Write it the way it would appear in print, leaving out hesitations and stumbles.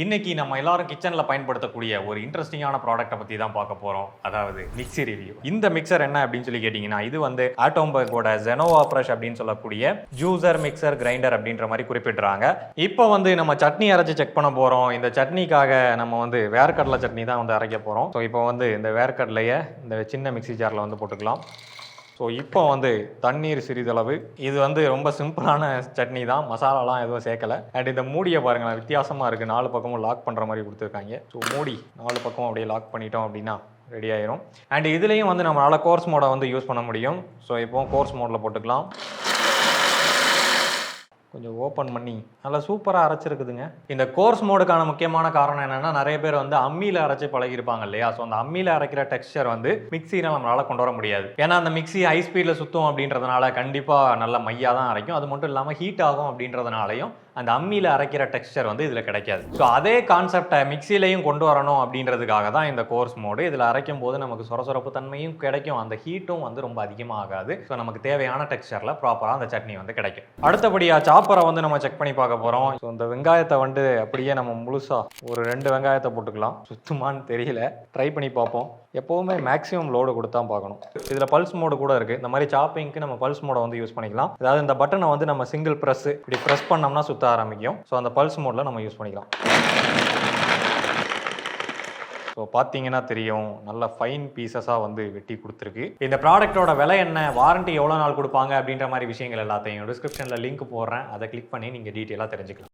இன்னைக்கு நம்ம எல்லாரும் கிச்சனில் பயன்படுத்தக்கூடிய ஒரு இன்ட்ரெஸ்டிங்கான ப்ராடக்ட்டை பற்றி தான் பார்க்க போகிறோம். அதாவது மிக்ஸி ரிவ்யூ. இந்த மிக்சர் என்ன அப்படின்னு சொல்லி கேட்டிங்கன்னா, இது வந்து ஆட்டோம்பர்கோட ஜெனோவா ஃப்ரெஷ் அப்படின்னு சொல்லக்கூடிய ஜூசர் மிக்சர் கிரைண்டர் அப்படின்ற மாதிரி குறிப்பிட்றாங்க. இப்போ வந்து நம்ம சட்னி அரைச்சி செக் பண்ண போகிறோம். இந்த சட்னிக்காக நம்ம வந்து வேர்க்கடலை சட்னி தான் வந்து அரைக்க போகிறோம். ஸோ இப்போ வந்து இந்த வேர்க்கடலையை இந்த சின்ன மிக்ஸி ஜாரில் வந்து போட்டுக்கலாம். ஸோ இப்போ வந்து தண்ணீர் சிறிதளவு. இது வந்து ரொம்ப சிம்பிளான சட்னி தான், மசாலாலாம் எதுவும் சேர்க்கலை. அண்ட் இந்த மூடியை பாருங்களேன், வித்தியாசமாக இருக்குது. 4 பக்கமும் லாக் பண்ணுற மாதிரி கொடுத்துருக்காங்க. ஸோ மூடி 4 பக்கம் அப்படியே லாக் பண்ணிட்டோம் அப்படின்னா ரெடி ஆயிரும். அண்ட் இதுலேயும் வந்து நம்மளால் கோர்ஸ் மோடை வந்து யூஸ் பண்ண முடியும். ஸோ இப்போ கோர்ஸ் மோடில் போட்டுக்கலாம். கொஞ்சம் ஓப்பன் பண்ணி நல்லா சூப்பராக அரைச்சிருக்குதுங்க. இந்த கோர்ஸ் மோடுக்கான முக்கியமான காரணம் என்னென்னா, நிறைய பேர் வந்து அம்மியில் அரைச்சி பழகிருப்பாங்க இல்லையா? ஸோ அந்த அம்மியில் அரைக்கிற டெக்ஸ்சர் வந்து மிக்சியில் நம்மளால் கொண்டு வர முடியாது. ஏன்னா அந்த மிக்சி ஹை ஸ்பீடில் சுற்றும் அப்படின்றதுனால கண்டிப்பாக நல்ல மையாக தான் அரைக்கும். அது மட்டும் இல்லாமல் ஹீட் ஆகும் அப்படின்றதுனாலையும் அந்த அம்மியில் அரைக்கிற டெக்ஸ்சர் வந்து இதில் கிடைக்காது. ஸோ அதே கான்செப்டை மிக்சிலையும் கொண்டு வரணும் அப்படின்றதுக்காக தான் இந்த கோர்ஸ் மோடு. இதில் அரைக்கும் போது நமக்கு சொரசொரப்பு தன்மையும் கிடைக்கும், அந்த ஹீட்டும் வந்து ரொம்ப அதிகமாக ஆகாது. ஸோ நமக்கு தேவையான டெக்ஸ்சரில் ப்ராப்பராக அந்த சட்னி வந்து கிடைக்கும். அடுத்தபடியாக சாப்பரை வந்து நம்ம செக் பண்ணி பார்க்க போகிறோம். ஸோ இந்த வெங்காயத்தை வந்து அப்படியே நம்ம முழுசாக ஒரு 2 வெங்காயத்தை போட்டுக்கலாம். சுத்தமானு தெரியல, ட்ரை பண்ணி பார்ப்போம். எப்போவுமே மேக்ஸிமம் லோடு கொடுத்தா பார்க்கணும். இதில் பல்ஸ் மோடு கூட இருக்குது. இந்த மாதிரி சாப்பிங்க்கு நம்ம பல்ஸ் மோடை வந்து யூஸ் பண்ணிக்கலாம். அதாவது இந்த பட்டனை வந்து நம்ம சிங்கிள் ப்ரெஸ் இப்படி ப்ரெஸ் பண்ணோம்னா சுத்த ஆரம்பிக்கும். ஸோ அந்த பல்ஸ் மோடில் நம்ம யூஸ் பண்ணிக்கலாம். ஸோ பார்த்தீங்கன்னா தெரியும், நல்ல ஃபைன் பீசஸாக வந்து வெட்டி கொடுத்துருக்கு. இந்த ப்ராடக்ட்டோட விலை என்ன, வாரண்டி எவ்வளோ நாள் கொடுப்பாங்க அப்படின்ற மாதிரி விஷயங்கள் எல்லாத்தையும் டிஸ்கிரிப்ஷனில் லிங்க் போடுறேன். அதை கிளிக் பண்ணி நீங்கள் டீட்டெயிலாக தெரிஞ்சுக்கலாம்.